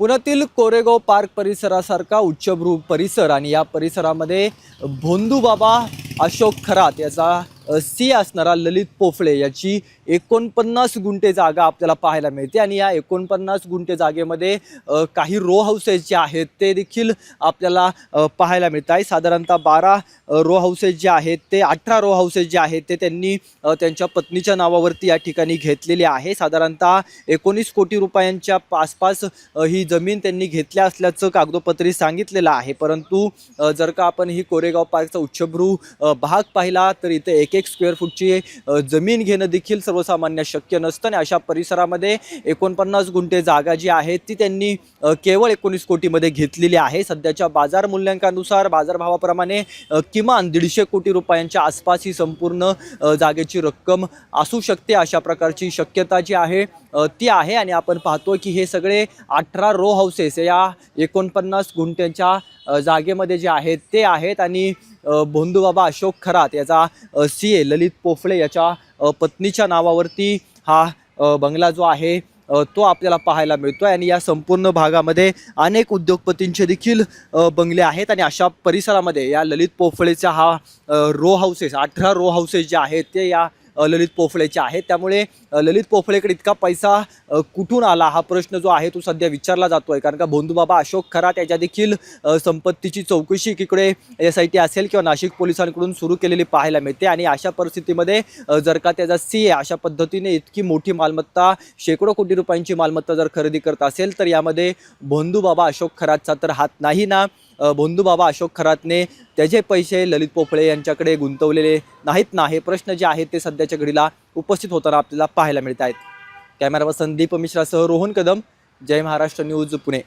पुण्यातील कोरेगाव पार्क परिसरासारखा उच्चभ्रू परिसर आणि या परिसरामध्ये भोंदूबाबा अशोक खरात याचा सी असणारा ललित पोफळे याची 49 गुंठे जागा आपल्याला पाहायला मिळते आणि या 49 गुंठे जागेमध्ये काही रो हाऊसेस जे आहेत ते देखील आपल्याला पाहायला मिळत आहे। साधारणतः 12 रो हाऊसेस जे आहेत ते 18 रो हाऊसेस जे आहेत ते त्यांनी त्यांच्या पत्नीच्या नावावरती या ठिकाणी घेतलेली आहे। साधारणतः 19 कोटी रुपयांच्या आसपास ही जमीन त्यांनी घेतल्या असल्याचं कागदोपत्री सांगितलेलं आहे। परंतु जर का आपण ही कोरेगाव पार्कचा उच्चभ्रू भाग पाहिला तर इथे एक स्क्वेअर फूटची जमीन घेणं देखील सर्वसामान्य शक्य नसतं आणि अशा परिसरामध्ये 49 गुंठे जागा जी आहे ती त्यांनी केवळ 19 कोटीमध्ये घेतलेली आहे। सध्याच्या बाजार मूल्यांकानुसार बाजारभावाप्रमाणे किमान 150 कोटी रुपयांच्या आसपास ही संपूर्ण जागेची रक्कम असू शकते, अशा प्रकारची शक्यता जी आहे ती आहे। आणि आपण पाहतो की हे सगळे 18 रो हाऊसेस या 49 गुंठ्यांच्या जागेमध्ये जे आहेत ते आहेत आणि भोंदूबाबा अशोक खरात याचा सीए ललित पोफळे याच्या पत्नीच्या नावावरती हा बंगला जो आहे तो आपल्याला पाहायला मिळतोय आणि या संपूर्ण भागामध्ये अनेक उद्योगपतींचे देखील बंगले आहेत आणि अशा परिसरामध्ये या ललित पोफळेचा हा रो हाऊसेस 18 रो हाऊसेस जे आहेत ते या ललित पोफळेचे आहेत। त्यामुळे ललित पोफळेकडे इतका पैसा कुठून आला हा प्रश्न जो आहे तो सध्या विचारला जातोय, कारण का भोंदूबाबा अशोक खरात याच्या देखील संपत्तीची चौकशी एकीकडे SIT असेल किंवा नाशिक पोलिसांकडून सुरू केलेली पाहायला मिळते आणि अशा परिस्थितीमध्ये जर का त्याचा सीए अशा पद्धतीने इतकी मोठी मालमत्ता शेकडो कोटी रुपयांची मालमत्ता जर खरेदी करत असेल तर यामध्ये भोंदूबाबा अशोक खरातचा तर हात नाही ना। भोंदूबाबा अशोक खरातने त्याचे पैसे ललित पोफळे यांच्याकडे गुंतवलेले नाहीत ना, हे प्रश्न जे आहेत ते सध्याच्या घडीला उपस्थित होताना आपल्याला पाहायला मिळत आहेत। कॅमेरा पर्सन दीप मिश्रासह रोहन कदम, जय महाराष्ट्र न्यूज, पुणे।